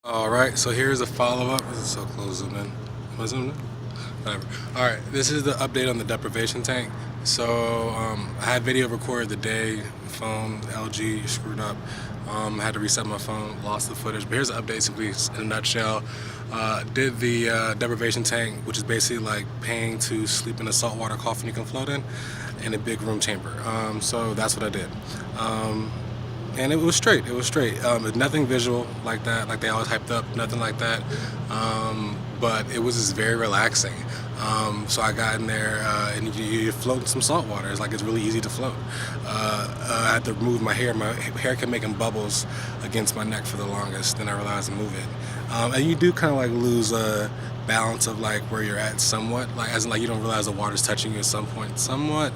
Alright, so here's a follow-up. This is so close, zoom in. Am I zoomed in? Whatever. Alright, this is the update on the deprivation tank. So, I had video recorded the day, phone, LG, screwed up. I had to reset my phone, lost the footage. But here's the update, simply in a nutshell. Did the deprivation tank, which is basically like paying to sleep in a saltwater coffin you can float in a big room chamber. So that's what I did. And it was straight. Nothing visual like that, like they always hyped up, nothing like that. But it was just very relaxing. So I got in there and you float in some salt water. It's really easy to float. I had to move my hair. My hair kept making bubbles against my neck for the longest. Then I realized to move it. And you do kind of like lose balance of like where you're at somewhat. Like as in like you don't realize the water's touching you at some point somewhat.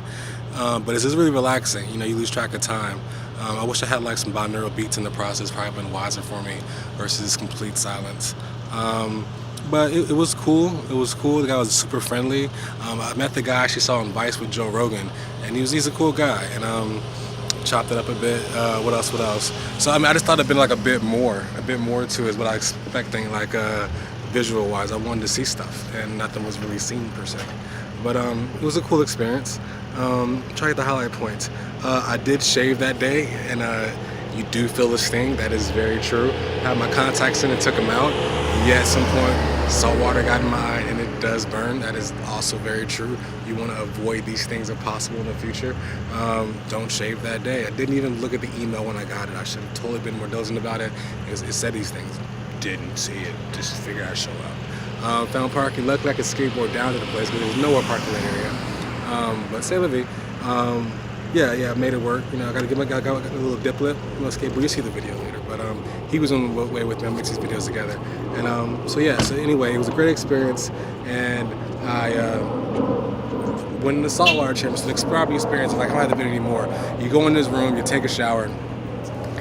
But it's just really relaxing. You know, you lose track of time. I wish I had like some binaural beats in the process. Probably been wiser for me versus complete silence. But it was cool. It was cool. The guy was super friendly. I met the guy I actually saw on Vice with Joe Rogan, and he's a cool guy. And chopped it up a bit. What else? So I mean, I just thought it'd been like a bit more to it is what I was expecting. Like visual wise, I wanted to see stuff, and nothing was really seen per se. But it was a cool experience. Try to get the highlight points. I did shave that day, and you do feel the sting. That is very true. I had my contacts in and took them out. Yet at some point, salt water got in my eye, and it does burn. That is also very true. You want to avoid these things if possible in the future. Don't shave that day. I didn't even look at the email when I got it. I should have totally been more diligent about it. It said these things. Didn't see it. Just figured I'd show up. Found parking. Luckily, I could skateboard down to the place because there's nowhere parking in that area. But say la vie. Yeah, I made it work. You know, I got a little dip lip. I'm gonna skateboard. You see the video later. But he was on the way with me. I mixed these videos together. And so anyway, it was a great experience. And I went in the saltwater chamber. So the proper experience. Like I don't have the video anymore. You go in this room. You take a shower.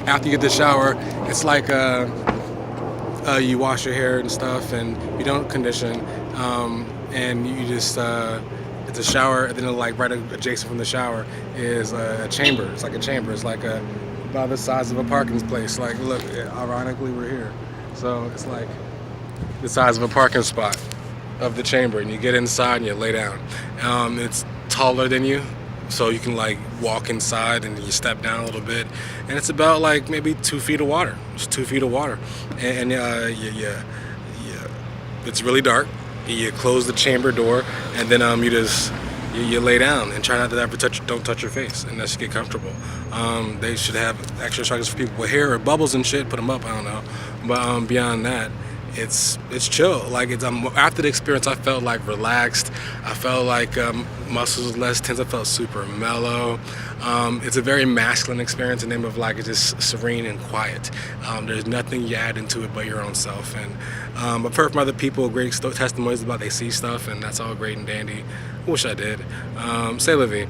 After you get the shower, it's like you wash your hair and stuff, and you don't condition, and you just. It's a shower, and then like right adjacent from the shower is a chamber. It's like a chamber. It's like about the size of a parking place. Like, look, ironically, we're here. So it's like the size of a parking spot of the chamber, and you get inside and you lay down. It's taller than you, so you can like walk inside and you step down a little bit, and it's about like maybe 2 feet of water. It's 2 feet of water, and it's really dark. You close the chamber door, and then you lay down and try not to ever don't touch your face, and let's get comfortable. They should have extra instructions for people with hair or bubbles and shit. Put them up, I don't know. But beyond that, it's chill. Like after the experience, I felt like relaxed. I felt like muscles less tense. I felt super mellow. It's a very masculine experience. The name of like it's just serene and quiet. There's nothing you add into it but your own self. And I've heard from other people great testimonies about they see stuff, and that's all great and dandy. Wish I did. Say la vie.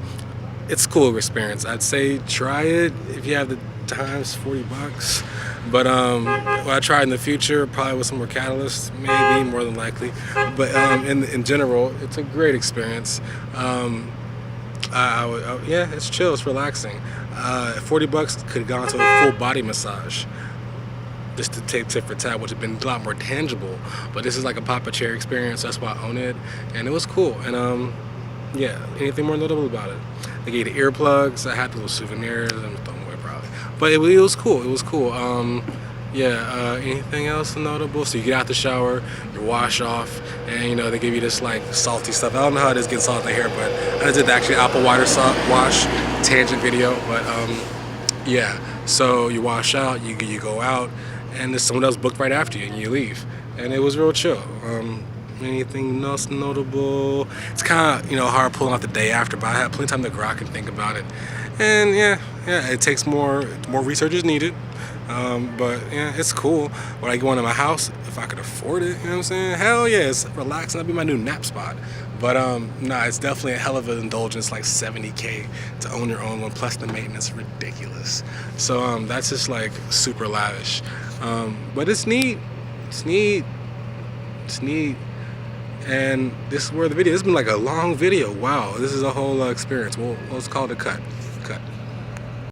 It's a cool experience. I'd say try it if you have the time. It's $40. But what I try in the future, probably with some more catalysts, maybe more than likely. But in general, it's a great experience. Yeah, it's chill, it's relaxing. $40 could have gone to a full body massage, just to take tit for tat, which would have been a lot more tangible. But this is like a pop a chair experience. That's why I own it, and it was cool. And yeah, anything more notable about it? They gave the earplugs. I had the little souvenirs. I'm throwing away probably, but it was cool. It was cool. Anything else notable? So you get out the shower, you wash off, and you know they give you this like salty stuff. I don't know how it is getting salty hair, but I just did the actually apple water wash tangent video. But yeah, so you wash out, you go out, and there's someone else booked right after you, and you leave, and it was real chill. Anything else notable? It's kind of hard pulling out the day after, but I had plenty of time to grok and think about it. And yeah, it takes more research is needed. But yeah, it's cool. When I go into my house, if I could afford it, you know what I'm saying? Hell yeah, it's relaxing. That'd be my new nap spot. But nah, it's definitely a hell of an indulgence, like $70K to own your own one, plus the maintenance, ridiculous. So that's just like super lavish. But it's neat. It's neat. And this is where the video. It's been like a long video. Wow, this is a whole experience. Let's call it a cut.